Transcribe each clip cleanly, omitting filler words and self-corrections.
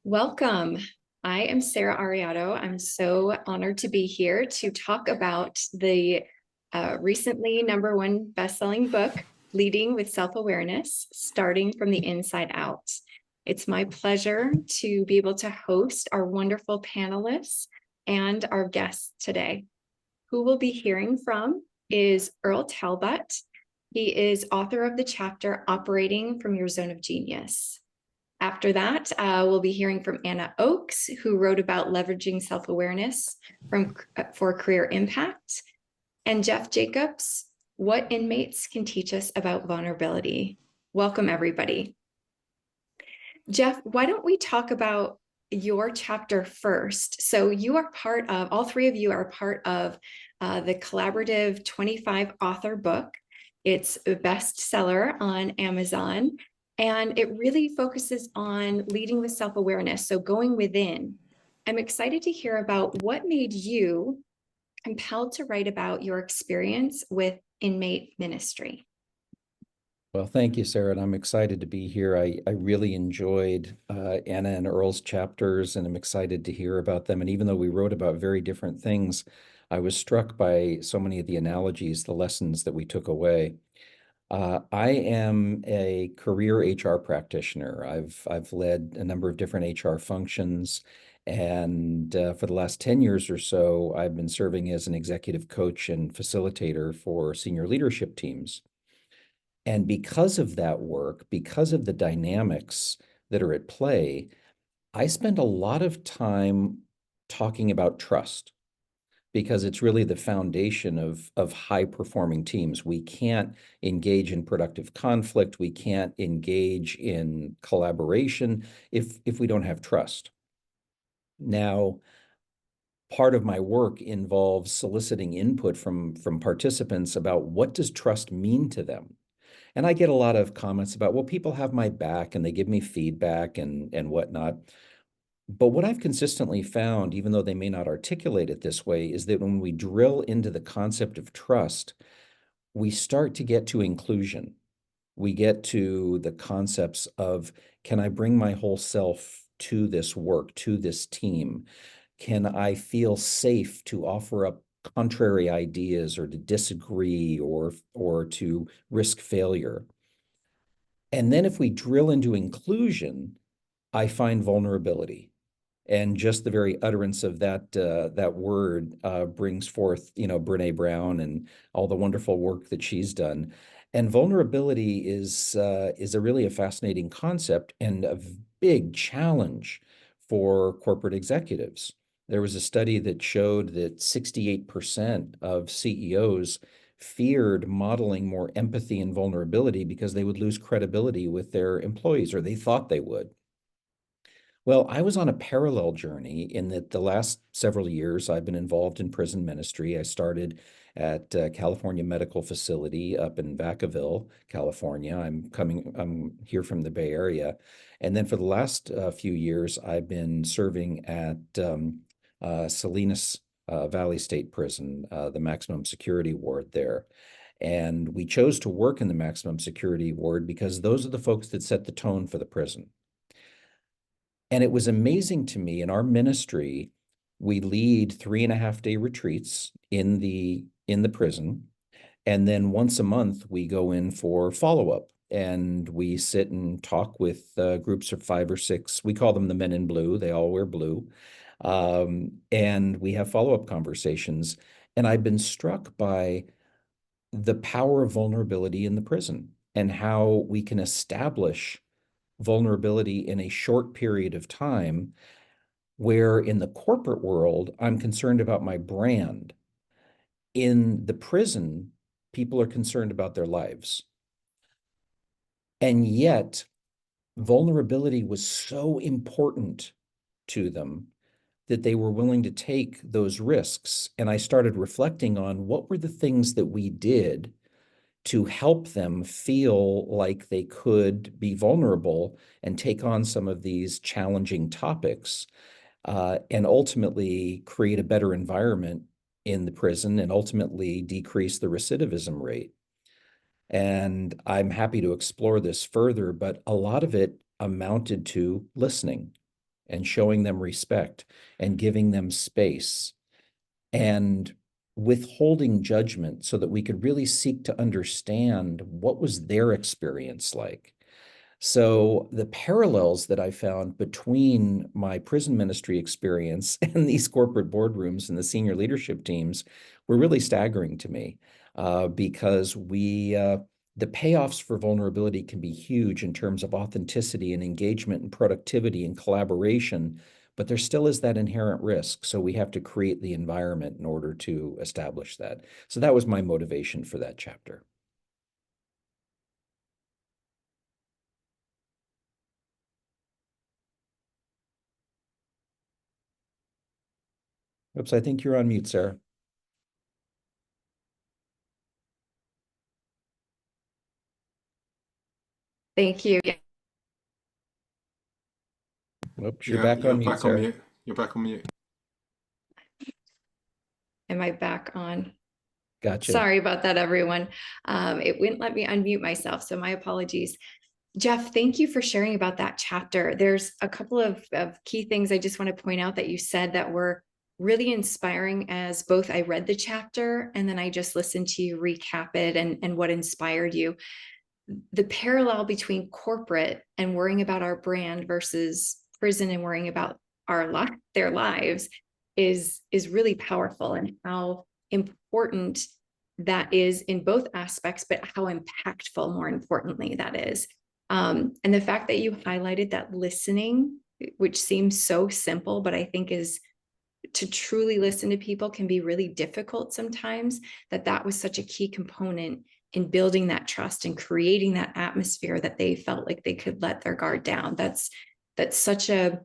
Welcome. I am Sarah Ariaudo. I'm so honored to be here to talk about the recently #1 best-selling book, Leading with Self-Awareness, Starting from the Inside Out. It's my pleasure to be able to host our wonderful panelists and our guests today. Who we'll be hearing from is Earl Talbot. He is author of the chapter Operating from Your Zone of Genius. After that, we'll be hearing from Anna Oakes, who wrote about leveraging self-awareness for career impact, and Jeff Jacobs, What Inmates Can Teach Us About Vulnerability. Welcome, everybody. Jeff, why don't we talk about your chapter first? So you are part of, all three of you are part of the collaborative 25 author book. It's a bestseller on Amazon. And it really focuses on leading with self-awareness, so going within. I'm excited to hear about what made you compelled to write about your experience with inmate ministry. Well, thank you, Sarah, and I'm excited to be here. I really enjoyed Anna and Earl's chapters, and I'm excited to hear about them. And even though we wrote about very different things, I was struck by so many of the analogies, the lessons that we took away. I am a career HR practitioner. I've led a number of different HR functions, and for the last 10 years or so, I've been serving as an executive coach and facilitator for senior leadership teams. And because of that work, because of the dynamics that are at play, I spend a lot of time talking about trust because it's really the foundation of high performing teams. We can't engage in productive conflict. We can't engage in collaboration if we don't have trust. Now, part of my work involves soliciting input from participants about what does trust mean to them. And I get a lot of comments about, well, people have my back and they give me feedback and whatnot. But what I've consistently found, even though they may not articulate it this way, is that when we drill into the concept of trust, we start to get to inclusion. We get to the concepts of, can I bring my whole self to this work, to this team? Can I feel safe to offer up contrary ideas or to disagree or to risk failure? And then if we drill into inclusion, I find vulnerability. And just the very utterance of that word brings forth, Brene Brown and all the wonderful work that she's done. And vulnerability is a really a fascinating concept and a big challenge for corporate executives. There was a study that showed that 68% of CEOs feared modeling more empathy and vulnerability because they would lose credibility with their employees, or they thought they would. Well, I was on a parallel journey in that the last several years I've been involved in prison ministry. I started at California Medical Facility up in Vacaville, California. I'm here from the Bay Area. And then for the last few years, I've been serving at Salinas Valley State Prison, the maximum security ward there. And we chose to work in the maximum security ward because those are the folks that set the tone for the prison. And it was amazing to me in our ministry, we lead 3.5-day retreats in the prison. And then once a month, we go in for follow-up and we sit and talk with groups of 5 or 6. We call them the men in blue. They all wear blue. And we have follow-up conversations. And I've been struck by the power of vulnerability in the prison and how we can establish vulnerability in a short period of time, where in the corporate world, I'm concerned about my brand. In the prison, people are concerned about their lives. And yet, vulnerability was so important to them that they were willing to take those risks. And I started reflecting on what were the things that we did to help them feel like they could be vulnerable and take on some of these challenging topics, and ultimately create a better environment in the prison and ultimately decrease the recidivism rate. And I'm happy to explore this further, but a lot of it amounted to listening. and showing them respect and giving them space and withholding judgment so that we could really seek to understand what was their experience like. So the parallels that I found between my prison ministry experience and these corporate boardrooms and the senior leadership teams were really staggering to me, because the payoffs for vulnerability can be huge in terms of authenticity and engagement and productivity and collaboration, but there still is that inherent risk. So we have to create the environment in order to establish that. So that was my motivation for that chapter. Oops, I think you're on mute, Sarah. Thank you. Yeah. Oops, you're Yeah, back you're on mute, back on Sarah. mute. You're back on mute. Am I back on? Gotcha. Sorry about that, everyone. It wouldn't let me unmute myself, so my apologies. Jeff, thank you for sharing about that chapter. There's a couple of key things I just want to point out that you said that were really inspiring, as both I read the chapter and then I just listened to you recap it and what inspired you. The parallel between corporate and worrying about our brand versus prison and worrying about their lives is really powerful, and how important that is in both aspects, but how impactful, more importantly, that is. And the fact that you highlighted that listening, which seems so simple, but I think is to truly listen to people can be really difficult sometimes, that was such a key component in building that trust and creating that atmosphere that they felt like they could let their guard down. That's such a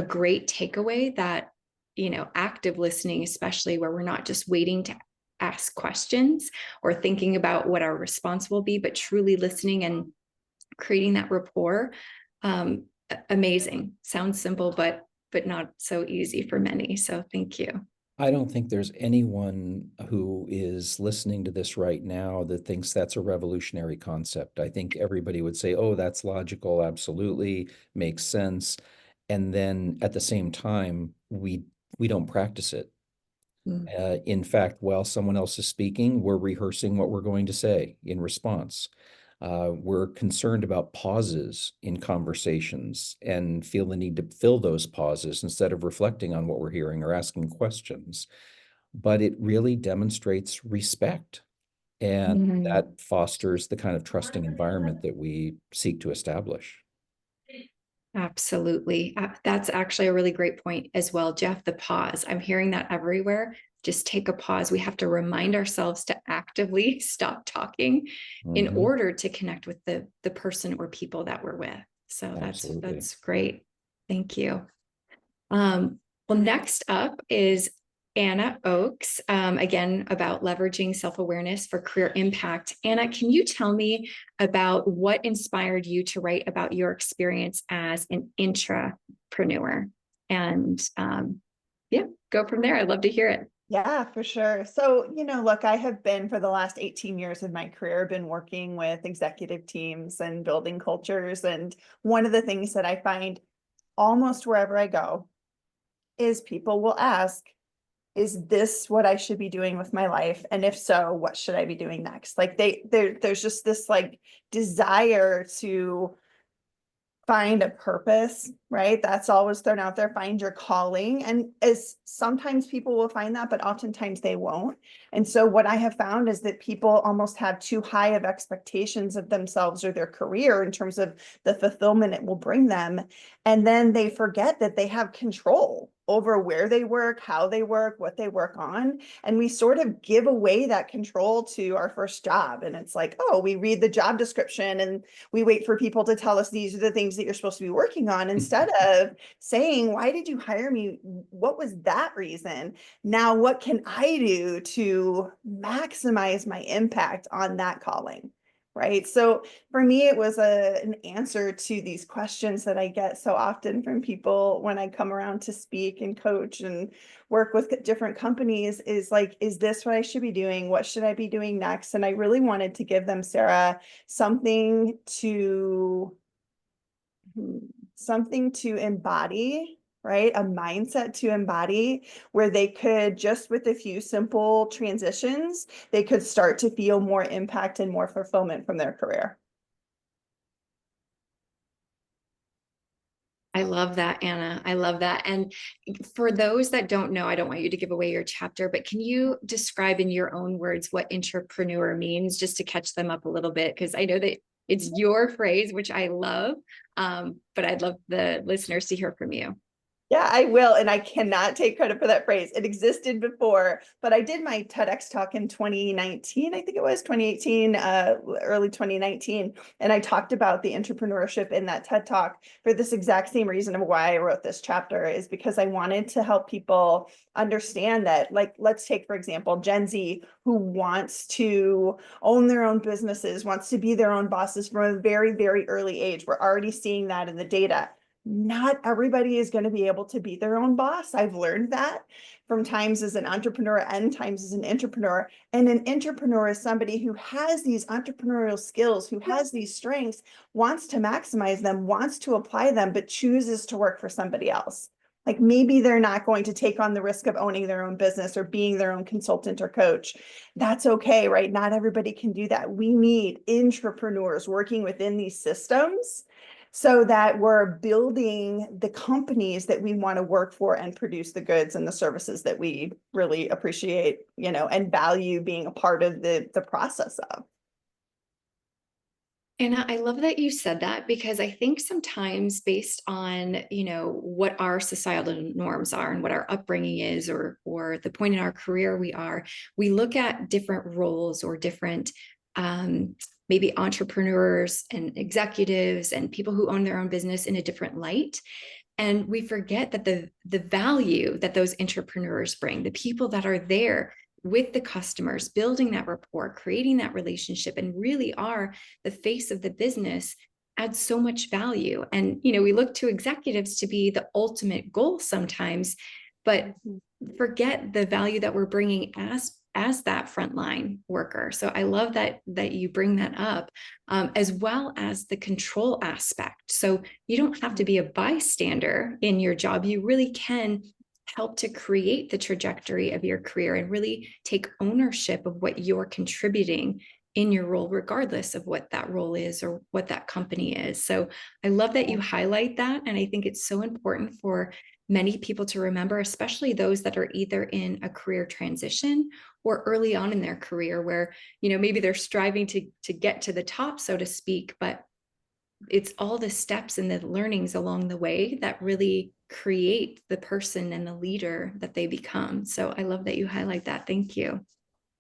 great takeaway, that, active listening, especially where we're not just waiting to ask questions or thinking about what our response will be, but truly listening and creating that rapport. Amazing. Sounds simple, but not so easy for many. So thank you. I don't think there's anyone who is listening to this right now that thinks that's a revolutionary concept. I think everybody would say, oh, that's logical, absolutely, makes sense. And then at the same time, we don't practice it. In fact, while someone else is speaking, we're rehearsing what we're going to say in response. We're concerned about pauses in conversations and feel the need to fill those pauses instead of reflecting on what we're hearing or asking questions. But it really demonstrates respect, and Mhm. that fosters the kind of trusting environment that we seek to establish. Absolutely. That's actually a really great point as well, Jeff. The pause. I'm hearing that everywhere. Just take a pause. We have to remind ourselves to actively stop talking in Mhm. order to connect with the person or people that we're with. So Absolutely. that's great. Thank you. Well, next up is Anna Oakes, again, about leveraging self-awareness for career impact. Anna, can you tell me about what inspired you to write about your experience as an intrapreneur? And yeah, go from there. I'd love to hear it. Yeah, for sure. So, look, I have been for the last 18 years of my career, been working with executive teams and building cultures. And one of the things that I find almost wherever I go is people will ask, is this what I should be doing with my life? And if so, what should I be doing next? Like there's just this like desire to find a purpose, right? That's always thrown out there. Find your calling. And as sometimes people will find that, but oftentimes they won't. And so what I have found is that people almost have too high of expectations of themselves or their career in terms of the fulfillment it will bring them. And then they forget that they have control over where they work, how they work, what they work on. And we sort of give away that control to our first job. And it's like, oh, we read the job description and we wait for people to tell us these are the things that you're supposed to be working on, instead of saying, why did you hire me? What was that reason? Now, what can I do to maximize my impact on that calling? Right. So for me, it was an answer to these questions that I get so often from people when I come around to speak and coach and work with different companies, is like, is this what I should be doing? What should I be doing next? And I really wanted to give them, Sarah, something to embody right? A mindset to embody where they could, just with a few simple transitions, they could start to feel more impact and more fulfillment from their career. I love that, Anna. I love that. And for those that don't know, I don't want you to give away your chapter, but can you describe in your own words what entrepreneur means, just to catch them up a little bit? Because I know that it's your phrase, which I love, but I'd love the listeners to hear from you. Yeah, I will. And I cannot take credit for that phrase. It existed before, but I did my TEDx talk in 2019. I think it was 2018, early 2019. And I talked about the entrepreneurship in that TED talk for this exact same reason of why I wrote this chapter, is because I wanted to help people understand that, like, let's take, for example, Gen Z, who wants to own their own businesses, wants to be their own bosses from a very, very early age. We're already seeing that in the data. Not everybody is going to be able to be their own boss. I've learned that from times as an entrepreneur and times as an entrepreneur. And an entrepreneur is somebody who has these entrepreneurial skills, who has these strengths, wants to maximize them, wants to apply them, but chooses to work for somebody else. Like, maybe they're not going to take on the risk of owning their own business or being their own consultant or coach. That's okay, right? Not everybody can do that. We need entrepreneurs working within these systems so that we're building the companies that we want to work for and produce the goods and the services that we really appreciate, and value being a part of the process of. And I love that you said that, because I think sometimes, based on, what our societal norms are and what our upbringing is, or the point in our career we look at different roles or different maybe entrepreneurs and executives and people who own their own business in a different light. And we forget that the value that those entrepreneurs bring, the people that are there with the customers, building that rapport, creating that relationship, and really are the face of the business, adds so much value. And, we look to executives to be the ultimate goal sometimes, but forget the value that we're bringing as that frontline worker. So I love that you bring that up, as well as the control aspect. So you don't have to be a bystander in your job. You really can help to create the trajectory of your career and really take ownership of what you're contributing in your role, regardless of what that role is or what that company is. So I love that you highlight that. And I think it's so important for many people to remember, especially those that are either in a career transition or early on in their career, where, maybe they're striving to get to the top, so to speak, but it's all the steps and the learnings along the way that really create the person and the leader that they become. So I love that you highlight that. Thank you.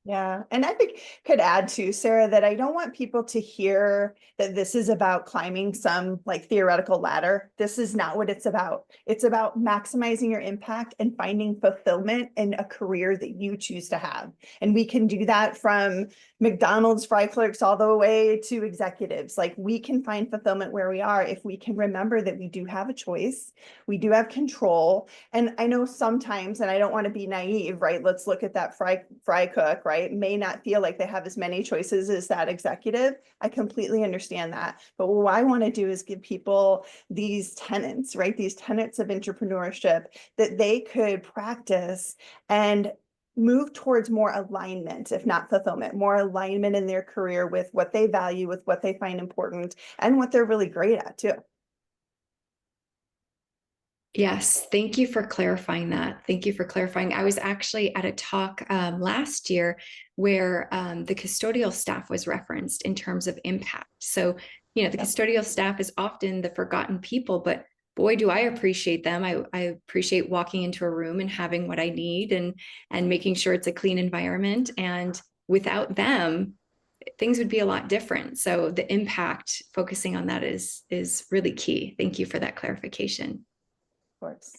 Yeah. And I think could add to, Sarah, that I don't want people to hear that this is about climbing some like theoretical ladder. This is not what it's about. It's about maximizing your impact and finding fulfillment in a career that you choose to have. And we can do that from McDonald's fry clerks all the way to executives. Like, we can find fulfillment where we are if we can remember that we do have a choice. We do have control. And I know sometimes, and I don't want to be naive, right? Let's look at that fry cook, right? May not feel like they have as many choices as that executive. I completely understand that. But what I want to do is give people these tenets, right? These tenets of entrepreneurship that they could practice and move towards more alignment, if not fulfillment, more alignment in their career with what they value, with what they find important, and what they're really great at too. Yes, thank you for clarifying that. Thank you for clarifying. I was actually at a talk last year where the custodial staff was referenced in terms of impact. So, the custodial staff is often the forgotten people, but boy, do I appreciate them. I appreciate walking into a room and having what I need and making sure it's a clean environment. And without them, things would be a lot different. So the impact, focusing on that is really key. Thank you for that clarification. Course.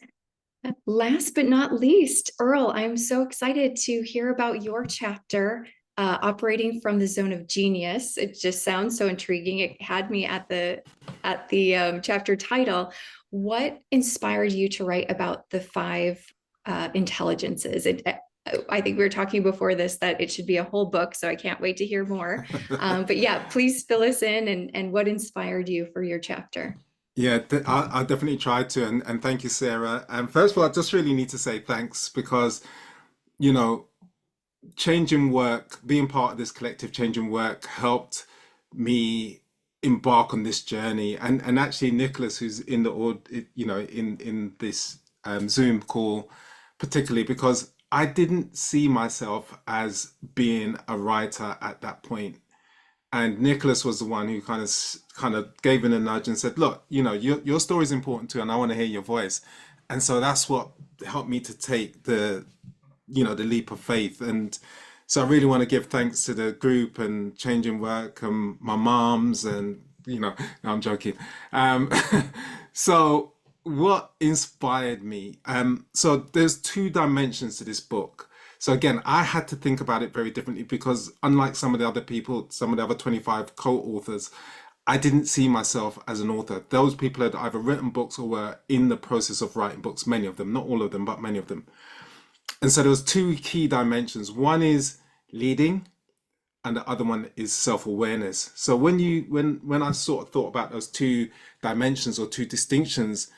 Last but not least, Earl, I'm so excited to hear about your chapter, operating from the zone of genius. It just sounds so intriguing. It had me at the chapter title. What inspired you to write about the 5 intelligences? I think we were talking before this that it should be a whole book, so I can't wait to hear more. But yeah, please fill us in and what inspired you for your chapter. Yeah, I definitely tried to, and thank you, Sarah. And first of all, I just really need to say thanks because, you know, changing work, being part of this collective changing work helped me embark on this journey. And actually, Nicholas, who's in the in this Zoom call, particularly because I didn't see myself as being a writer at that point. And Nicholas was the one who kind of gave him a nudge and said, "Look, your story is important too, and I want to hear your voice." And so that's what helped me to take the leap of faith. And so I really want to give thanks to the group and Changing Work and my moms and no, I'm joking. Um, so what inspired me? So there's two dimensions to this book. So again, I had to think about it very differently because unlike some of the other people, some of the other 25 co-authors, I didn't see myself as an author. Those people had either written books or were in the process of writing books, many of them, not all of them, but many of them. And so there was two key dimensions. One is leading, and the other one is self-awareness. So when I sort of thought about those two dimensions or two distinctions,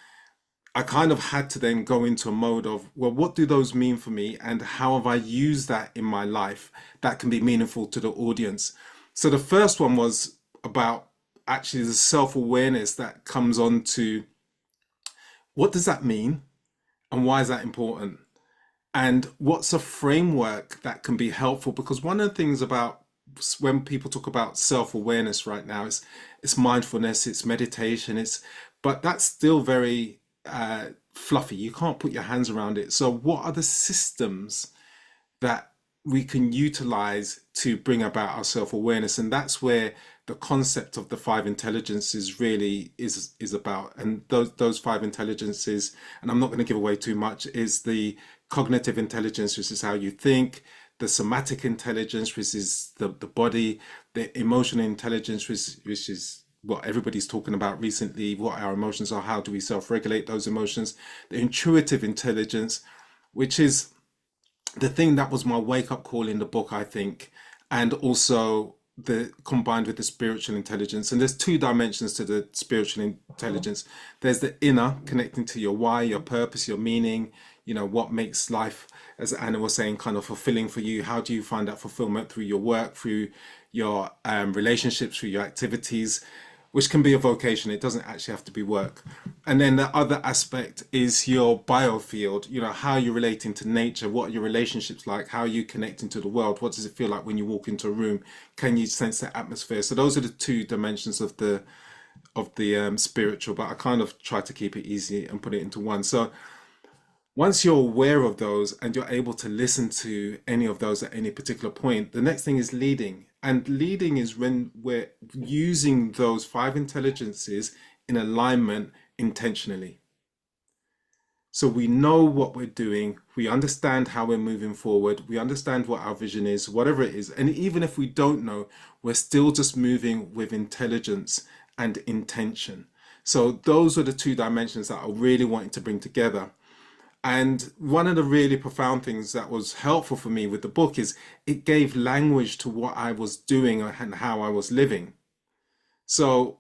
I kind of had to then go into a mode of, well, what do those mean for me, and how have I used that in my life that can be meaningful to the audience? So the first one was about actually the self-awareness that comes on to what does that mean and why is that important? And what's a framework that can be helpful? Because one of the things about when people talk about self-awareness right now is it's mindfulness, it's meditation, but that's still very fluffy. You can't put your hands around it. So what are the systems that we can utilize to bring about our self-awareness? And that's where the concept of the five intelligences really is about. And those five intelligences, and I'm not going to give away too much, is the cognitive intelligence, which is how you think, the somatic intelligence, which is the body, the emotional intelligence, which is what everybody's talking about recently, what our emotions are, how do we self-regulate those emotions, the intuitive intelligence, which is the thing that was my wake up call in the book, I think, and also the combined with the spiritual intelligence. And there's two dimensions to the spiritual intelligence. There's the inner, connecting to your why, your purpose, your meaning, what makes life, as Anna was saying, kind of fulfilling for you. How do you find that fulfillment through your work, through your relationships, through your activities, which can be a vocation. It doesn't actually have to be work. And then the other aspect is your biofield, how you're relating to nature, what are your relationships like, how are you connecting to the world, what does it feel like when you walk into a room, can you sense the atmosphere? So those are the two dimensions of the spiritual, but I kind of try to keep it easy and put it into one. So once you're aware of those and you're able to listen to any of those at any particular point, the next thing is leading. And leading is when we're using those five intelligences in alignment intentionally. So we know what we're doing, we understand how we're moving forward, we understand what our vision is, whatever it is. And even if we don't know, we're still just moving with intelligence and intention. So those are the two dimensions that I really wanted to bring together. And one of the really profound things that was helpful for me with the book is it gave language to what I was doing and how I was living. So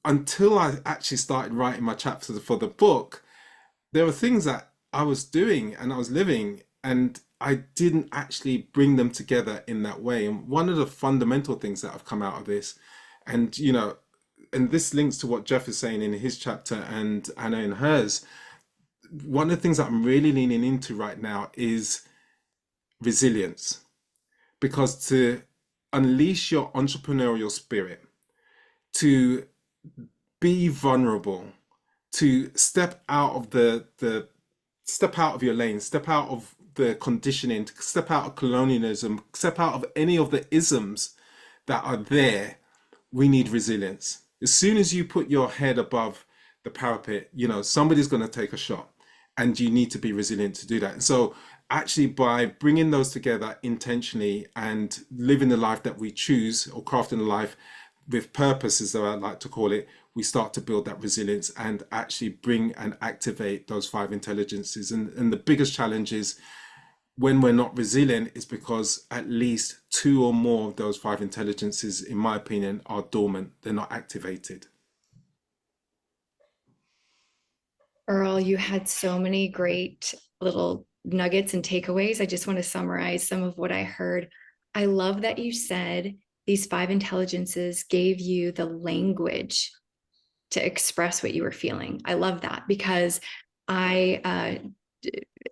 until I actually started writing my chapters for the book, there were things that I was doing and I was living, and I didn't actually bring them together in that way. And one of the fundamental things that have come out of this, and and this links to what Jeff is saying in his chapter and Anna in hers, one of the things that I'm really leaning into right now is resilience, because to unleash your entrepreneurial spirit, to be vulnerable, to step out of the step out of your lane, step out of the conditioning, step out of colonialism, step out of any of the isms that are there, we need resilience. As soon as you put your head above the parapet, somebody's going to take a shot, and you need to be resilient to do that. And so actually by bringing those together intentionally and living the life that we choose, or crafting a life with purpose, as I like to call it, we start to build that resilience and actually bring and activate those five intelligences. And the biggest challenge is when we're not resilient is because at least two or more of those five intelligences, in my opinion, are dormant. They're not activated. Earl, you had so many great little nuggets and takeaways. I just want to summarize some of what I heard. I love that you said these five intelligences gave you the language to express what you were feeling. I love that because I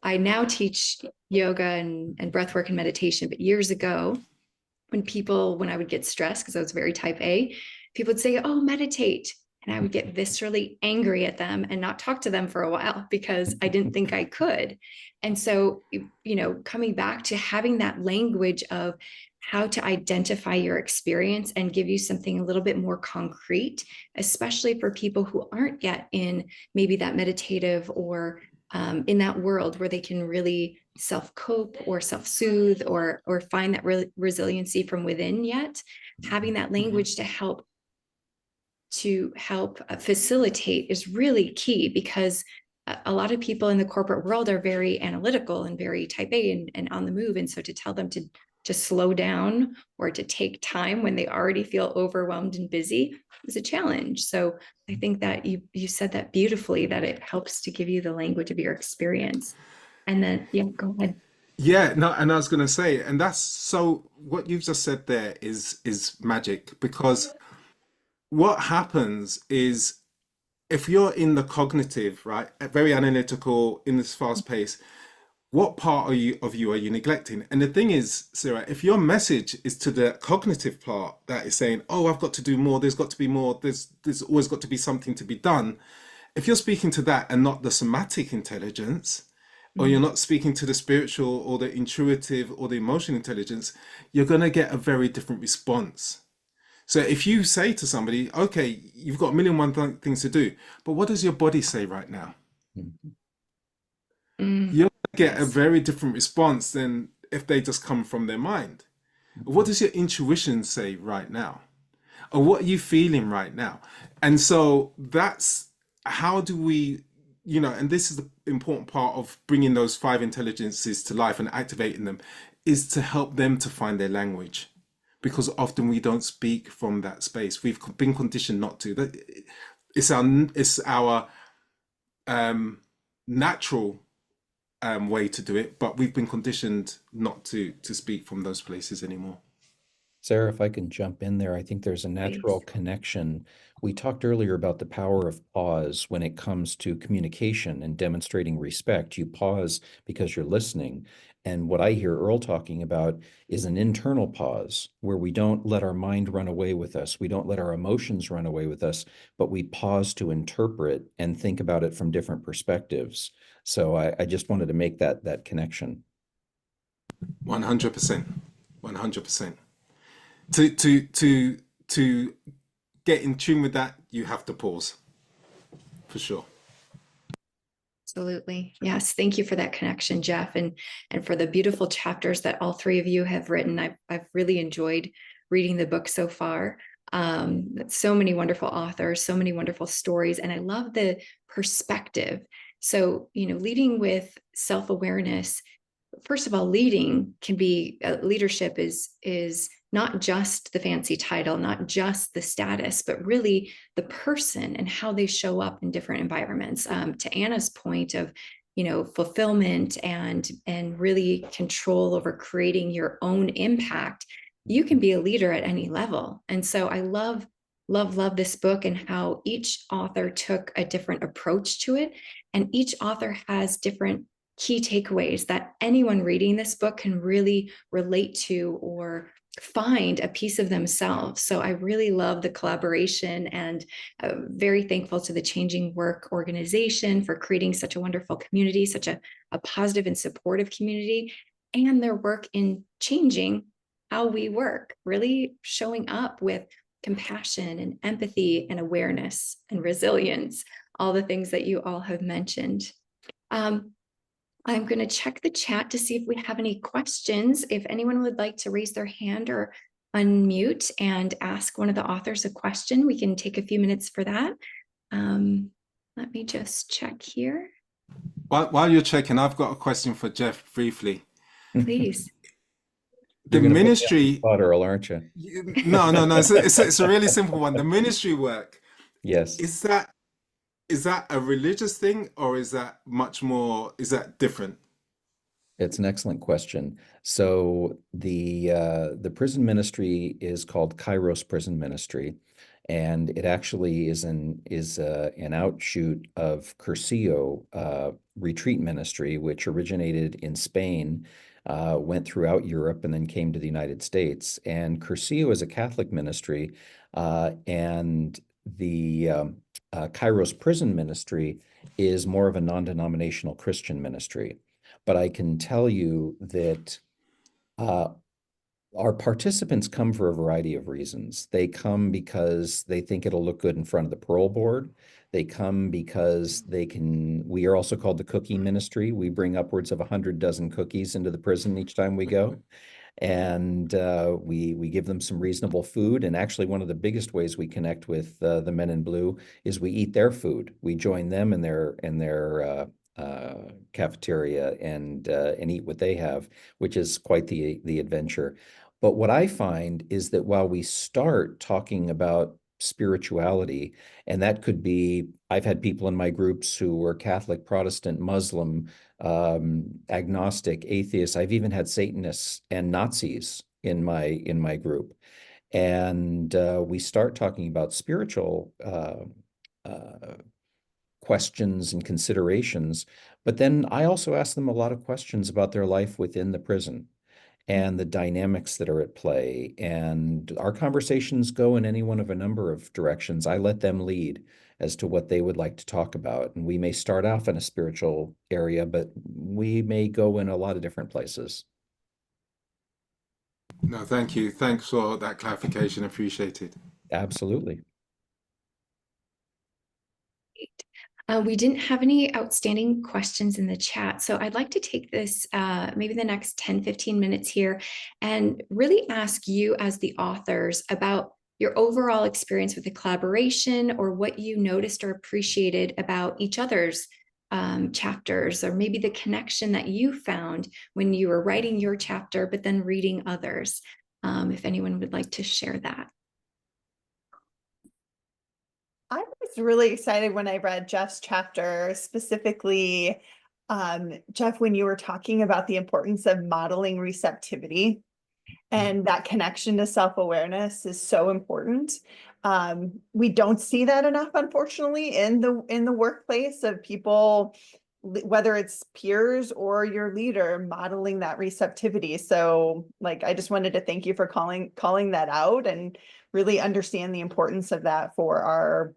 I now teach yoga and breath work and meditation, but years ago, when I would get stressed, because I was very type A, people would say, "Oh, meditate." And I would get viscerally angry at them and not talk to them for a while because I didn't think I could. And so, coming back to having that language of how to identify your experience and give you something a little bit more concrete, especially for people who aren't yet in maybe that meditative or in that world where they can really self-cope or self-soothe or find that resiliency from within yet, having that language to help facilitate is really key because a lot of people in the corporate world are very analytical and very type A and on the move. And so to tell them to slow down or to take time when they already feel overwhelmed and busy is a challenge. So I think that you said that beautifully, that it helps to give you the language of your experience. And then, yeah, go ahead. Yeah, no, and I was going to say, and that's so what you've just said there is magic because what happens is if you're in the cognitive, right, very analytical in this fast pace, what part of you are you neglecting? And the thing is, Sarah, if your message is to the cognitive part that is saying, "Oh, I've got to do more. There's got to be more. There's always got to be something to be done." If you're speaking to that and not the somatic intelligence, or you're Mhm. not speaking to the spiritual or the intuitive or the emotional intelligence, you're going to get a very different response. So if you say to somebody, okay, you've got a million one things to do, but what does your body say right now? Mhm. Mm, You're going to get a yes. very different response than if they just come from their mind. What does your intuition say right now? Or what are you feeling right now? And so that's how do we, and this is the important part of bringing those five intelligences to life and activating them, is to help them to find their language. Because often we don't speak from that space. We've been conditioned not to. It's our natural way to do it, but we've been conditioned not to speak from those places anymore. Sarah, if I can jump in there, I think there's a natural Please. connection. We talked earlier about the power of pause when it comes to communication and demonstrating respect. You pause because you're listening. And what I hear Earl talking about is an internal pause where we don't let our mind run away with us. We don't let our emotions run away with us, but we pause to interpret and think about it from different perspectives. So I just wanted to make that connection. 100%. 100%. To get in tune with that, you have to pause for sure. Absolutely. Yes. Thank you for that connection, Jeff, and for the beautiful chapters that all three of you have written. I've really enjoyed reading the book so far. So many wonderful authors, so many wonderful stories, and I love the perspective. So, leading with self-awareness, first of all, leading can be leadership is not just the fancy title, not just the status, but really the person and how they show up in different environments. To Anna's point of fulfillment and really control over creating your own impact, you can be a leader at any level. And so I love this book and how each author took a different approach to it, and each author has different key takeaways that anyone reading this book can really relate to or find a piece of themselves. So I really love the collaboration, and very thankful to the Changing Work organization for creating such a wonderful community, such a positive and supportive community, and their work in changing how we work, really showing up with compassion and empathy and awareness and resilience, all the things that you all have mentioned. Um, I'm going to check the chat to see if we have any questions. If anyone would like to raise their hand or unmute and ask one of the authors a question, we can take a few minutes for that. Let me just check here, While you're checking, I've got a question for Jeff briefly. please. The You're going to put me on the ministry, spot, Earl, aren't you? no, no, no, it's a really simple one. The ministry work, Yes. is that is that a religious thing or is that much more, is that different? It's an excellent question. So the prison ministry is called Kairos Prison Ministry, and it actually is an outshoot of Cursillo Retreat Ministry, which originated in Spain, went throughout Europe, and then came to the United States. And Cursillo is a Catholic ministry, and the Kairos Prison Ministry is more of a non-denominational Christian ministry. But I can tell you that uh, our participants come for a variety of reasons. They come because they think it'll look good in front of the parole board. They come because we are also called the cookie ministry. We bring upwards of 100 dozen cookies into the prison each time we go. And we give them some reasonable food. And actually, one of the biggest ways we connect with the men in blue is we eat their food. We join them in their cafeteria and eat what they have, which is quite the adventure. But what I find is that while we start talking about spirituality, and that could be, I've had people in my groups who were Catholic, Protestant, Muslim, agnostic, atheists. I've even had Satanists and Nazis in my group, and we start talking about spiritual uh, questions and considerations. But then I also ask them a lot of questions about their life within the prison and the dynamics that are at play. And our conversations go in any one of a number of directions. I let them lead as to what they would like to talk about. And we may start off in a spiritual area, but we may go in a lot of different places. No, thank you. Thanks for that clarification. Appreciated. Absolutely. We didn't have any outstanding questions in the chat. So I'd like to take this, maybe the next 10, 15 minutes here and really ask you as the authors about your overall experience with the collaboration or what you noticed or appreciated about each other's chapters, or maybe the connection that you found when you were writing your chapter, but then reading others. If anyone would like to share that. I was really excited when I read Jeff's chapter, specifically, Jeff, when you were talking about the importance of modeling receptivity, and that connection to self-awareness is so important. We don't see that enough, unfortunately, in the workplace of people, whether it's peers or your leader, modeling that receptivity. So like, I just wanted to thank you for calling that out and really understand the importance of that for our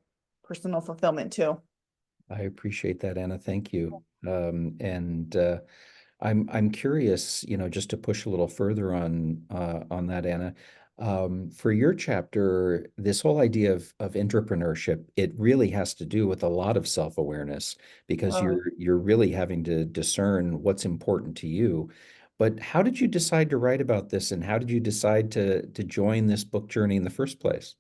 personal fulfillment too. I appreciate that, Anna. Thank you. And I'm curious, just to push a little further on that, Anna. For your chapter, this whole idea of entrepreneurship, it really has to do with a lot of self-awareness because Oh. you're really having to discern what's important to you. But how did you decide to write about this, and how did you decide to join this book journey in the first place?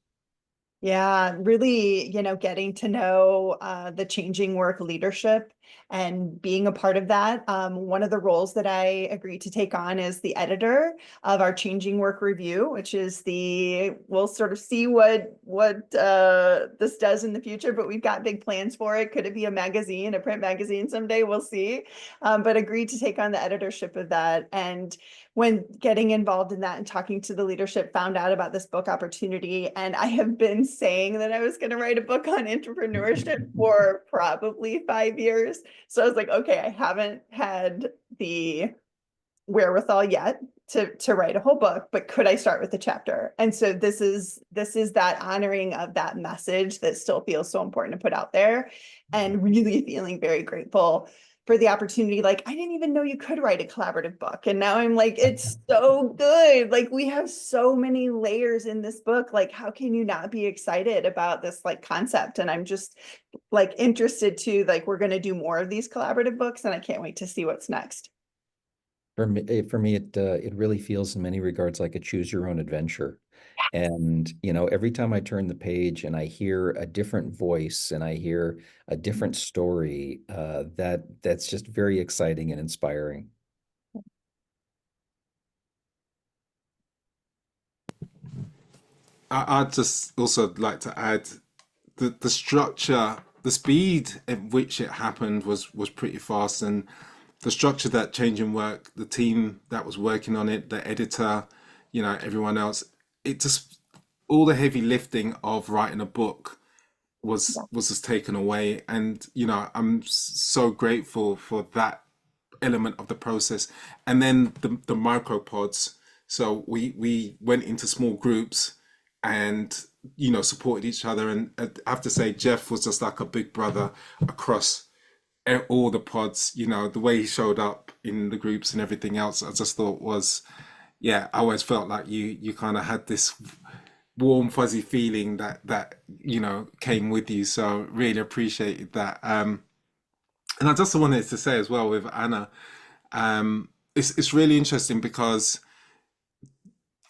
Yeah, really, getting to know the changing work leadership and being a part of that. One of the roles that I agreed to take on is the editor of our changing work review, which is we'll sort of see what this does in the future, but we've got big plans for it. Could it be a magazine, a print magazine someday? We'll see. But agreed to take on the editorship of that. And when getting involved in that and talking to the leadership, found out about this book opportunity. And I have been saying that I was going to write a book on entrepreneurship for probably 5 years. So I was like, okay, I haven't had the wherewithal yet to write a whole book, but could I start with a chapter? And so this is that honoring of that message that still feels so important to put out there, and really feeling very grateful for the opportunity. Like, I didn't even know you could write a collaborative book. And now I'm like, it's so good. Like, we have so many layers in this book. Like, how can you not be excited about this like concept? And I'm just like interested to, like, we're going to do more of these collaborative books, and I can't wait to see what's next. For me, it really feels in many regards like a choose your own adventure. And every time I turn the page and I hear a different voice and I hear a different story, that's just very exciting and inspiring. I'd just also like to add the structure the speed at which it happened was pretty fast, and the structure that Changing Work, the team that was working on it, the editor, everyone else, it just all the heavy lifting of writing a book was just taken away. And I'm so grateful for that element of the process. And then the micro pods. So we went into small groups and supported each other. And I have to say, Jeff was just like a big brother across all the pods. The way he showed up in the groups and everything else, I just thought was, yeah, I always felt like you kind of had this warm fuzzy feeling that came with you. So really appreciated that. And I just wanted to say as well with Anna, it's really interesting because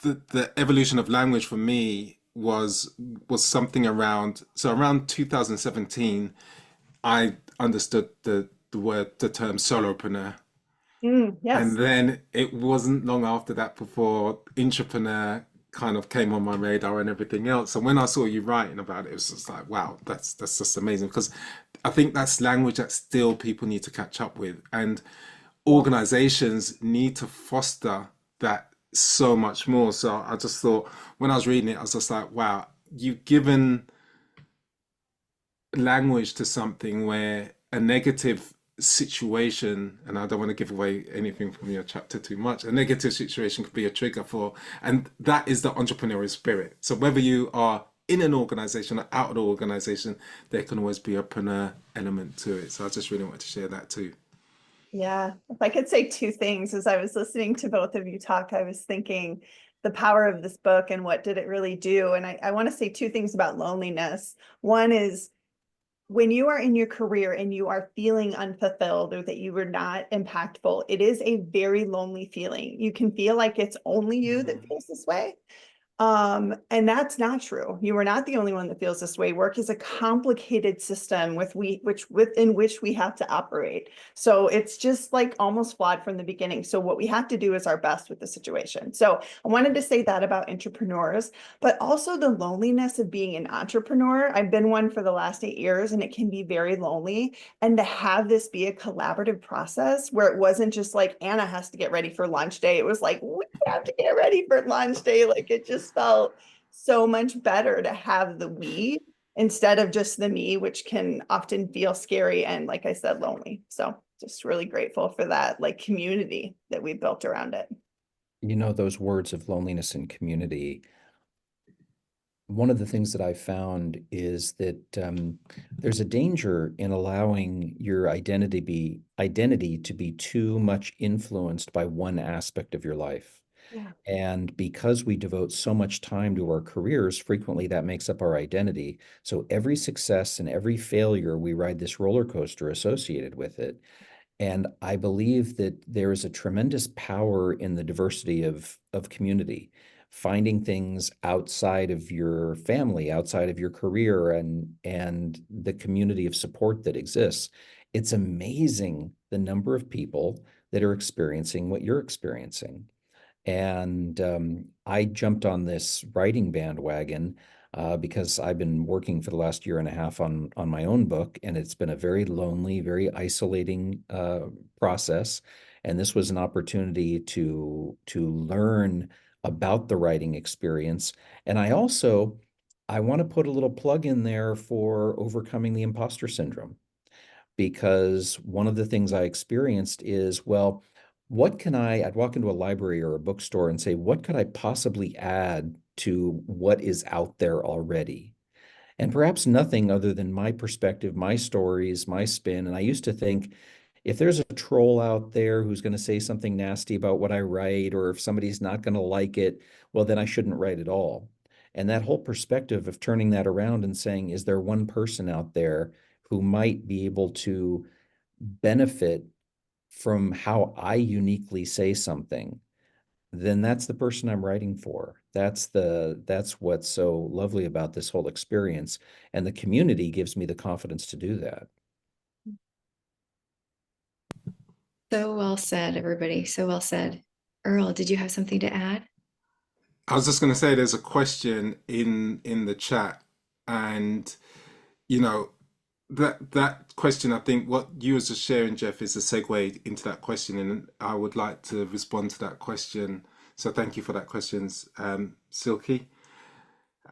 the evolution of language for me was something around 2017. I understood the term solopreneur. Yes. And then it wasn't long after that before entrepreneur kind of came on my radar and everything else. And when I saw you writing about it, it was just like, wow, that's just amazing. Because I think that's language that still people need to catch up with. And Yeah. organizations need to foster that so much more. So I just thought when I was reading it, I was just like, wow, you've given language to something where a negative situation, and I don't want to give away anything from your chapter too much, a negative situation could be a trigger for, and that is the entrepreneurial spirit. So whether you are in an organization or out of the organization, there can always be a preneur element to it. So I just really wanted to share that too. Yeah. If I could say two things as I was listening to both of you talk, I was thinking the power of this book and what did it really do. And I want to say two things about loneliness. One is when you are in your career and you are feeling unfulfilled or that you were not impactful, it is a very lonely feeling. You can feel like it's only you that feels this way. And that's not true. You are not the only one that feels this way. Work is a complicated system within which we have to operate. So it's just like almost flawed from the beginning. So what we have to do is our best with the situation. So I wanted to say that about entrepreneurs, but also the loneliness of being an entrepreneur. I've been one for the last 8 years, and it can be very lonely. And to have this be a collaborative process where it wasn't just like Anna has to get ready for lunch day. It was like, we have to get ready for lunch day. Like it just felt so much better to have the we instead of just the me, which can often feel scary and, like I said, lonely. So just really grateful for that like community that we built around it. Those words of loneliness and community, one of the things that I found is that there's a danger in allowing your identity to be too much influenced by one aspect of your life. Yeah. And because we devote so much time to our careers, frequently that makes up our identity. So every success and every failure, we ride this roller coaster associated with it. And I believe that there is a tremendous power in the diversity of community, finding things outside of your family, outside of your career, and the community of support that exists. It's amazing the number of people that are experiencing what you're experiencing. And I jumped on this writing bandwagon because I've been working for the last year and a half on my own book, and it's been a very lonely, very isolating process. And this was an opportunity to learn about the writing experience. And I want to put a little plug in there for overcoming the imposter syndrome, because one of the things I experienced is, well, I'd walk into a library or a bookstore and say, what could I possibly add to what is out there already? And perhaps nothing other than my perspective, my stories, my spin. And I used to think, if there's a troll out there who's going to say something nasty about what I write, or if somebody's not going to like it, well, then I shouldn't write at all. And that whole perspective of turning that around and saying, is there one person out there who might be able to benefit from how I uniquely say something, then that's the person I'm writing for. That's what's so lovely about this whole experience. And the community gives me the confidence to do that. So well said, everybody. So well said. Earl, did you have something to add? I was just going to say there's a question in the chat, and you know that question, I think what you was just sharing, Jeff, is a segue into that question, and I would like to respond to that question. So thank you for that questions, Silky,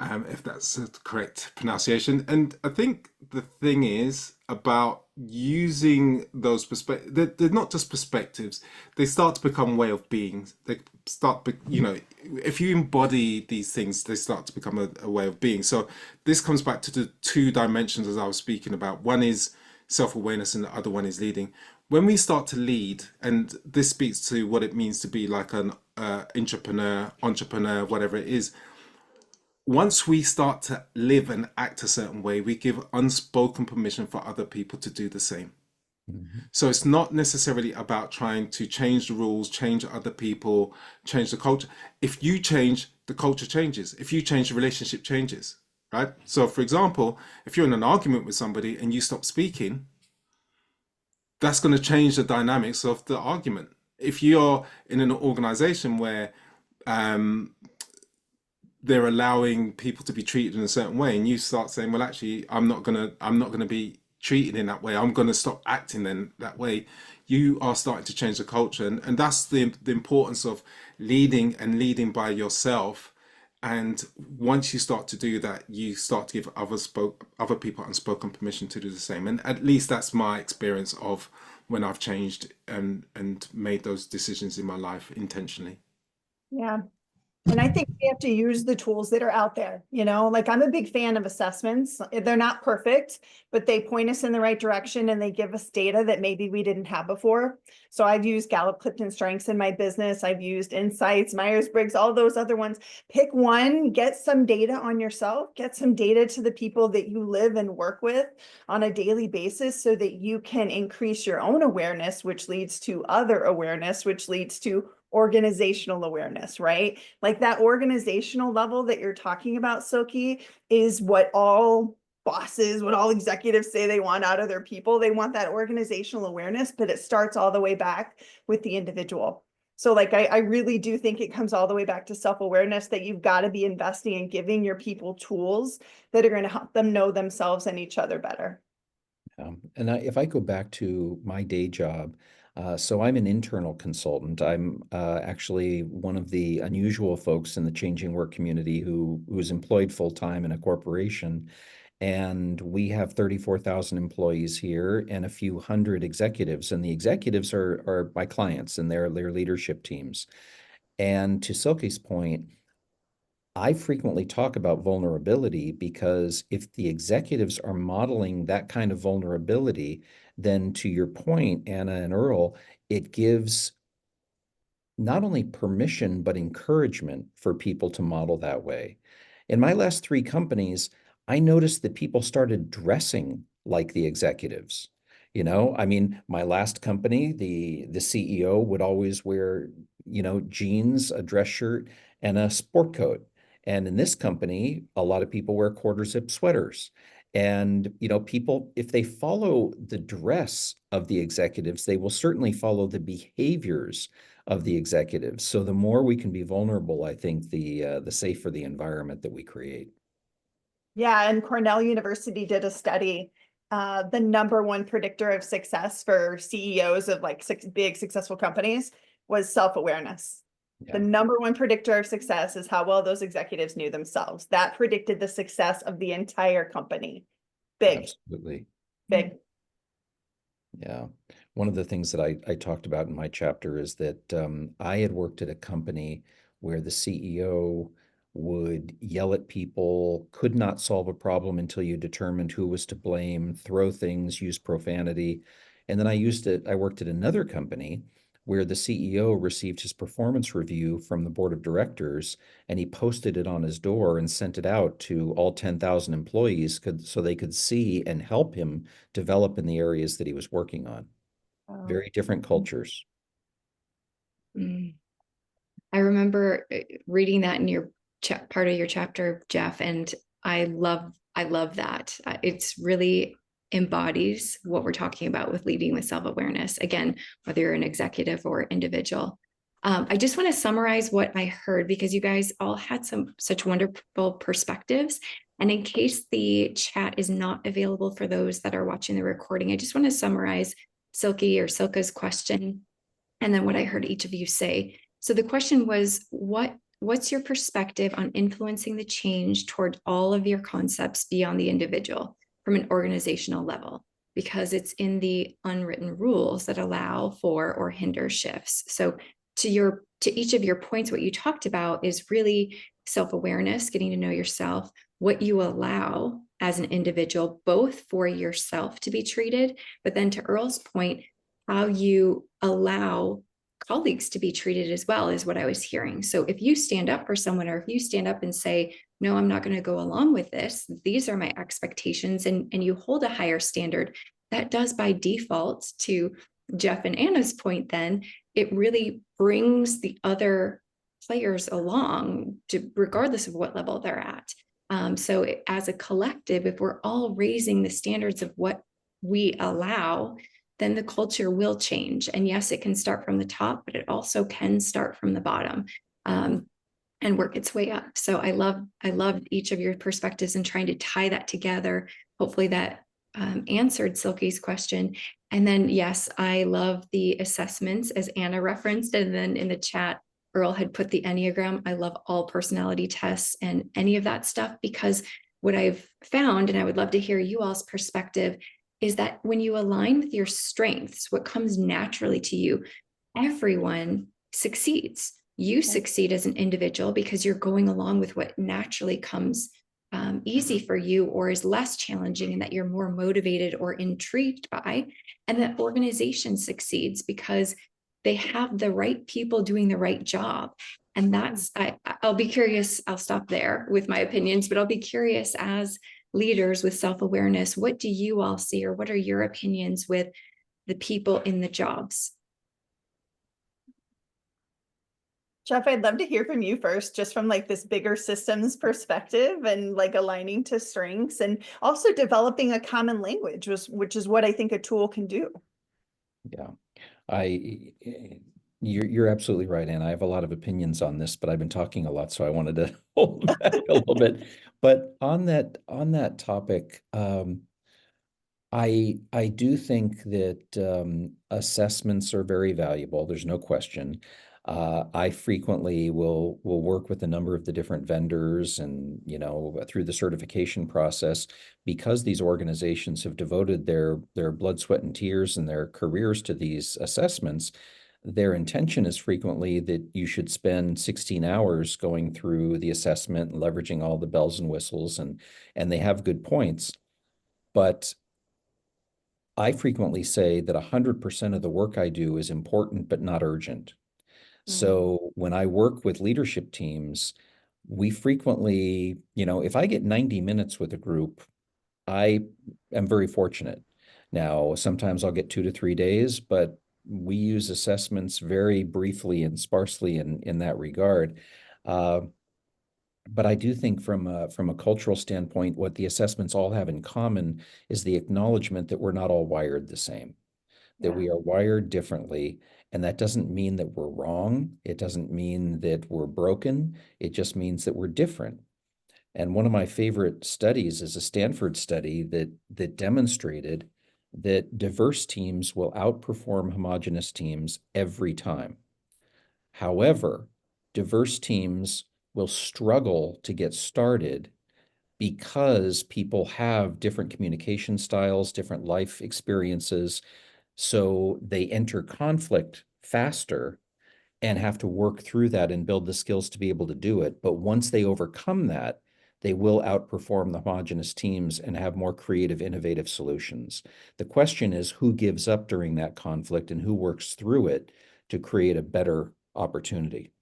if that's the correct pronunciation. And I think the thing is about using those perspectives. They're not just perspectives; they start to become way of being. They start, if you embody these things, they start to become a way of being. So this comes back to the two dimensions as I was speaking about. One is self-awareness, and the other one is leading. When we start to lead, and this speaks to what it means to be like an entrepreneur, whatever it is, once we start to live and act a certain way, we give unspoken permission for other people to do the same. So it's not necessarily about trying to change the rules, change other people, change the culture. If you change, the culture changes. If you change, the relationship changes, right? So for example, if you're in an argument with somebody and you stop speaking, that's going to change the dynamics of the argument. If you're in an organization where they're allowing people to be treated in a certain way, and you start saying, well, actually, I'm not gonna be treated in that way, I'm going to stop acting in that way, you are starting to change the culture. And that's the importance of leading, and leading by yourself. And once you start to do that, you start to give other people unspoken permission to do the same. And at least that's my experience of when I've changed and made those decisions in my life intentionally. Yeah. And I think we have to use the tools that are out there, like I'm a big fan of assessments. They're not perfect, but they point us in the right direction and they give us data that maybe we didn't have before. So I've used Gallup-Clifton Strengths in my business. I've used Insights, Myers-Briggs, all those other ones. Pick one, get some data on yourself, get some data to the people that you live and work with on a daily basis so that you can increase your own awareness, which leads to other awareness, which leads to organizational awareness, right? Like that organizational level that you're talking about, Silky, is what all bosses, what all executives say they want out of their people. They want that organizational awareness, but it starts all the way back with the individual. So like, I really do think it comes all the way back to self-awareness, that you've got to be investing in giving your people tools that are going to help them know themselves and each other better. And if I go back to my day job, so I'm an internal consultant. I'm actually one of the unusual folks in the changing work community who is employed full-time in a corporation. And we have 34,000 employees here and a few hundred executives. And the executives are my clients and their leadership teams. And to Silke's point, I frequently talk about vulnerability because if the executives are modeling that kind of vulnerability, then to your point, Anna and Earl, it gives not only permission, but encouragement for people to model that way. In my last three companies, I noticed that people started dressing like the executives. I mean, my last company, the CEO would always wear, jeans, a dress shirt, and a sport coat. And in this company, a lot of people wear quarter zip sweaters. And, people, if they follow the dress of the executives, they will certainly follow the behaviors of the executives. So the more we can be vulnerable, I think the safer the environment that we create. Yeah, and Cornell University did a study. The number one predictor of success for CEOs of like big successful companies was self-awareness. Yeah. The number one predictor of success is how well those executives knew themselves. That predicted the success of the entire company. Big, Absolutely. big. Yeah. One of the things that I talked about in my chapter is that I had worked at a company where the CEO would yell at people, could not solve a problem until you determined who was to blame, throw things, use profanity. And then I worked at another company where the CEO received his performance review from the board of directors, and he posted it on his door and sent it out to all 10,000 employees so they could see and help him develop in the areas that he was working on. Very different cultures. Mm. I remember reading that in your part of your chapter, Jeff, and I love that. It's really embodies what we're talking about with leading with self-awareness. Again, whether you're an executive or individual. I just want to summarize what I heard because you guys all had such wonderful perspectives. And in case the chat is not available for those that are watching the recording, I just want to summarize Silky or Silka's question and then what I heard each of you say. So the question was, what's your perspective on influencing the change toward all of your concepts beyond the individual from an organizational level? Because it's in the unwritten rules that allow for or hinder shifts. So to each of your points, what you talked about is really self-awareness, getting to know yourself, what you allow as an individual, both for yourself to be treated, but then to Earl's point, how you allow colleagues to be treated as well is what I was hearing. So if you stand up for someone, or if you stand up and say, no, I'm not going to go along with this, these are my expectations, and you hold a higher standard, that does by default, to Jeff and Anna's point, then it really brings the other players along, regardless of what level they're at. So as a collective, if we're all raising the standards of what we allow, then the culture will change. And yes, it can start from the top, but it also can start from the bottom and work its way up. So I love each of your perspectives and trying to tie that together. Hopefully that answered Silky's question. And then, yes, I love the assessments, as Anna referenced, and then in the chat, Earl had put the Enneagram. I love all personality tests and any of that stuff, because what I've found, and I would love to hear you all's perspective, is that when you align with your strengths, what comes naturally to you, everyone succeeds. You succeed as an individual because you're going along with what naturally comes easy for you, or is less challenging, and that you're more motivated or intrigued by. And that organization succeeds because they have the right people doing the right job. And that's, I'll be curious, I'll stop there with my opinions, but I'll be curious, as leaders with self-awareness, what do you all see, or what are your opinions with the people in the jobs? Jeff, I'd love to hear from you first, just from like this bigger systems perspective, and like aligning to strengths, and also developing a common language, which is what I think a tool can do. Yeah, you're absolutely right, Anna. I have a lot of opinions on this, but I've been talking a lot, so I wanted to hold back a little bit. But on that topic, I do think that assessments are very valuable. There's no question. I frequently will work with a number of the different vendors, and through the certification process, because these organizations have devoted their blood, sweat, and tears and their careers to these assessments. Their intention is frequently that you should spend 16 hours going through the assessment and leveraging all the bells and whistles, and they have good points. But I frequently say that 100% of the work I do is important but not urgent. So when I work with leadership teams, we frequently, if I get 90 minutes with a group, I am very fortunate. Now, sometimes I'll get 2 to 3 days, but we use assessments very briefly and sparsely in that regard. But I do think from a cultural standpoint, what the assessments all have in common is the acknowledgement that we're not all wired the same, that we are wired differently. And that doesn't mean that we're wrong. It doesn't mean that we're broken. It just means that we're different. And one of my favorite studies is a Stanford study that demonstrated that diverse teams will outperform homogeneous teams every time. However, diverse teams will struggle to get started because people have different communication styles, different life experiences. So they enter conflict faster and have to work through that and build the skills to be able to do it. But once they overcome that, they will outperform the homogeneous teams and have more creative, innovative solutions. The question is, who gives up during that conflict and who works through it to create a better opportunity?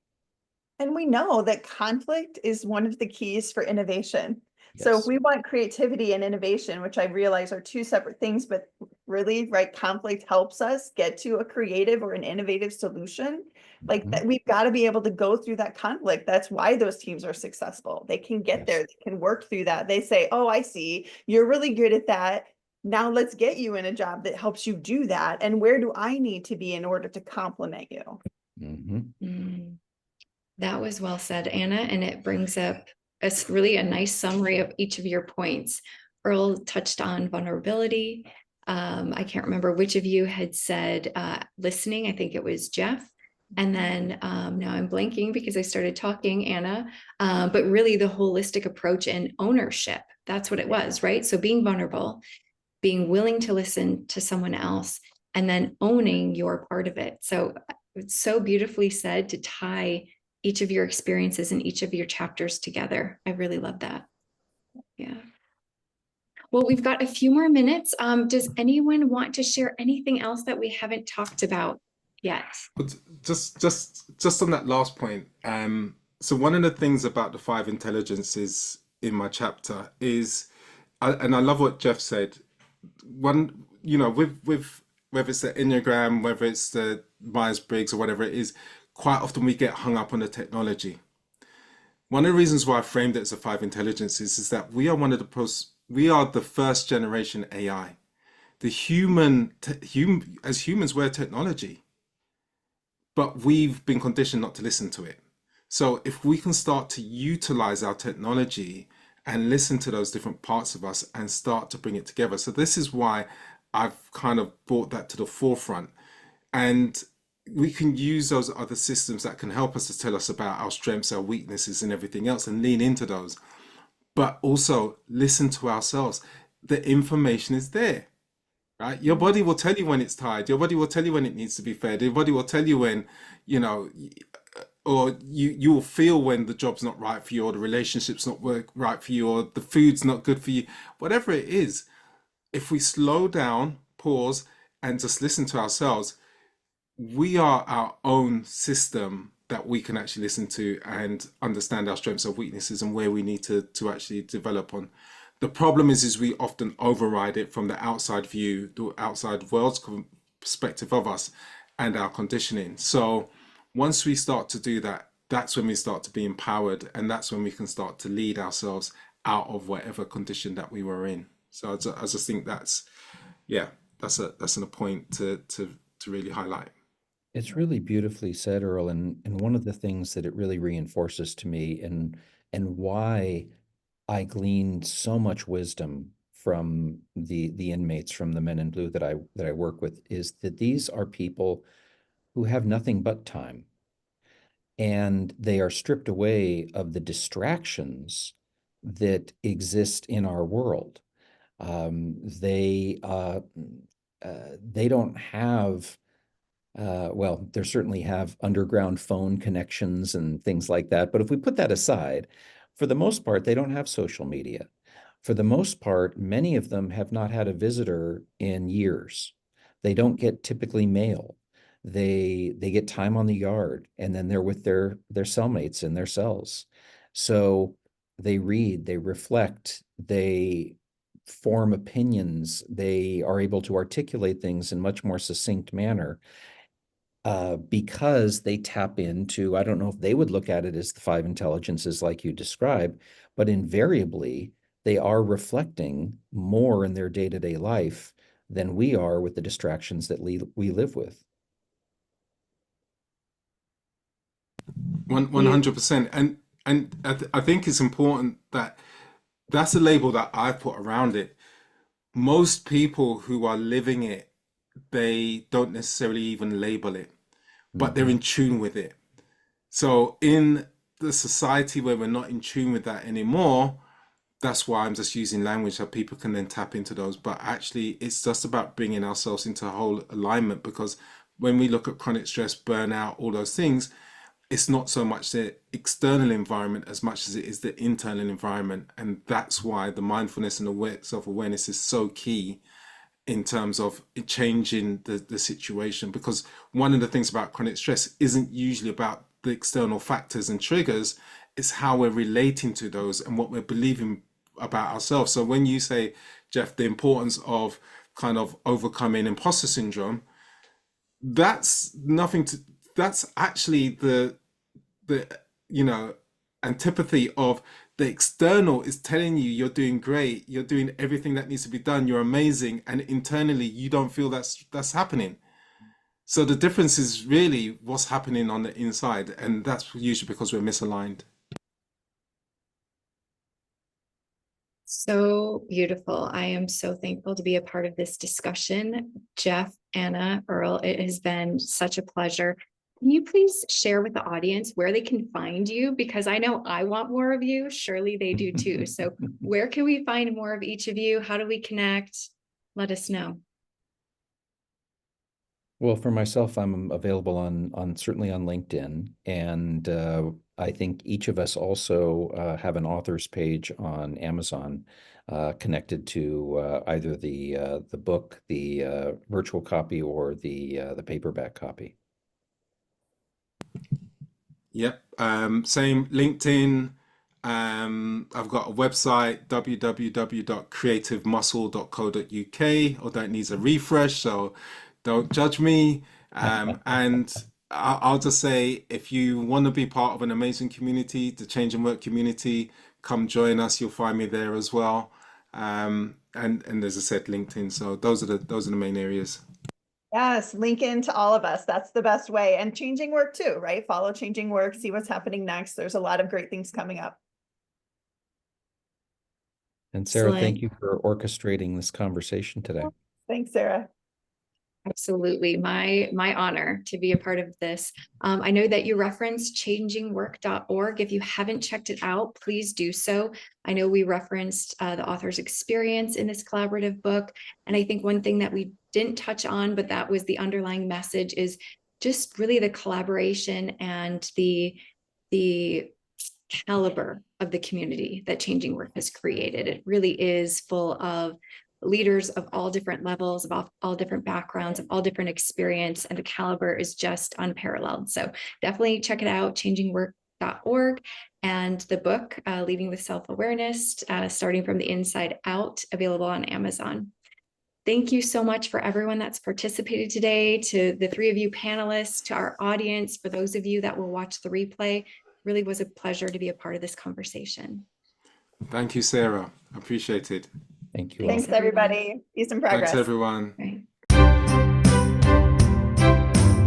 And we know that conflict is one of the keys for innovation. So if Yes. we want creativity and innovation, which I realize are two separate things, but really, right, conflict helps us get to a creative or an innovative solution. Like that, we've got to be able to go through that conflict. That's why those teams are successful. They can get there, they can work through that. They say, oh, I see, you're really good at that. Now let's get you in a job that helps you do that. And where do I need to be in order to complement you? Mm-hmm. That was well said, Anna. And it brings up really a nice summary of each of your points. Earl touched on vulnerability. I can't remember which of you had said listening. I think it was Jeff. And then now I'm blanking because I started talking, Anna, but really the holistic approach and ownership. That's what it was, right? So being vulnerable, being willing to listen to someone else, and then owning your part of it. So it's so beautifully said to tie each of your experiences and each of your chapters together. I really love that. Yeah. Well, we've got a few more minutes. Does anyone want to share anything else that we haven't talked about yet? But just on that last point, so one of the things about the five intelligences in my chapter is, and I love what Jeff said. One, with whether it's the Enneagram, whether it's the Myers-Briggs or whatever it is, quite often we get hung up on the technology. One of the reasons why I framed it as the five intelligences is that we are we are the first generation AI. As humans, we're technology, but we've been conditioned not to listen to it. So if we can start to utilize our technology and listen to those different parts of us and start to bring it together. So this is why I've kind of brought that to the forefront. And we can use those other systems that can help us to tell us about our strengths, our weaknesses, and everything else, and lean into those. But also listen to ourselves. The information is there, right? Your body will tell you when it's tired. Your body will tell you when it needs to be fed. Your body will tell you when, or you will feel when the job's not right for you, or the relationship's not right for you, or the food's not good for you. Whatever it is, if we slow down, pause, and just listen to ourselves, we are our own system that we can actually listen to and understand our strengths and weaknesses and where we need to actually develop on. The problem is we often override it from the outside view, the outside world's perspective of us and our conditioning. So once we start to do that, that's when we start to be empowered, and that's when we can start to lead ourselves out of whatever condition that we were in. So I just think that's a point to really highlight. It's really beautifully said, Earl, and one of the things that it really reinforces to me, and why I gleaned so much wisdom from the inmates, from the men in blue that I work with, is that these are people who have nothing but time, and they are stripped away of the distractions that exist in our world. They don't have well, they certainly have underground phone connections and things like that. But if we put that aside, for the most part, they don't have social media. For the most part, many of them have not had a visitor in years. They don't get typically mail. They get time on the yard, and then they're with their cellmates in their cells. So they read, they reflect, they form opinions, they are able to articulate things in much more succinct manner, because they tap into, I don't know if they would look at it as the five intelligences like you described, but invariably they are reflecting more in their day-to-day life than we are with the distractions that we live with. 100%. And I think it's important that that's a label that I put around it. Most people who are living it, they don't necessarily even label it, but they're in tune with it. So in the society where we're not in tune with that anymore, that's why I'm just using language that people can then tap into those. But actually, it's just about bringing ourselves into a whole alignment, because when we look at chronic stress, burnout, all those things, it's not so much the external environment as much as it is the internal environment. And that's why the mindfulness and the self-awareness is so key in terms of changing the situation. Because one of the things about chronic stress isn't usually about the external factors and triggers, it's how we're relating to those and what we're believing about ourselves. So when you say, Jeff, the importance of kind of overcoming imposter syndrome, that's actually the antipathy of the external is telling you you're doing great, you're doing everything that needs to be done, you're amazing, and internally you don't feel that's happening. So the difference is really what's happening on the inside, and that's usually because we're misaligned. So beautiful. I am so thankful to be a part of this discussion. Jeff, Anna, Earl, it has been such a pleasure. Can you please share with the audience where they can find you? Because I know I want more of you. Surely they do too. So where can we find more of each of you? How do we connect? Let us know. Well, for myself, I'm available on certainly on LinkedIn, and I think each of us also have an author's page on Amazon, connected to either the book, the virtual copy, or the paperback copy. Yep. Same LinkedIn. I've got a website, www.creativemuscle.co.uk, although it needs a refresh, so don't judge me. And I'll just say, if you want to be part of an amazing community, the Change and Work community, come join us. You'll find me there as well. And as I said, LinkedIn. So those are the main areas. Yes, link in to all of us. That's the best way. And Changing Work too, right? Follow Changing Work, see what's happening next. There's a lot of great things coming up. And Sarah, thank Excellent. you for orchestrating this conversation today. Thanks, Sarah. Absolutely. My honor to be a part of this. I know that you referenced changingwork.org. If you haven't checked it out, please do so. I know we referenced the author's experience in this collaborative book. And I think one thing that we didn't touch on, but that was the underlying message, is just really the collaboration and the caliber of the community that Changing Work has created. It really is full of leaders of all different levels, of all different backgrounds, of all different experience, and the caliber is just unparalleled. So definitely check it out, changingwork.org, and the book, Leading with Self-Awareness, Starting from the Inside Out, available on Amazon. Thank you so much for everyone that's participated today, to the three of you panelists, to our audience, for those of you that will watch the replay. Really was a pleasure to be a part of this conversation. Thank you, Sarah. Appreciate it. Thank you all. Thanks, everybody. Peace and progress. Thanks, everyone. Right.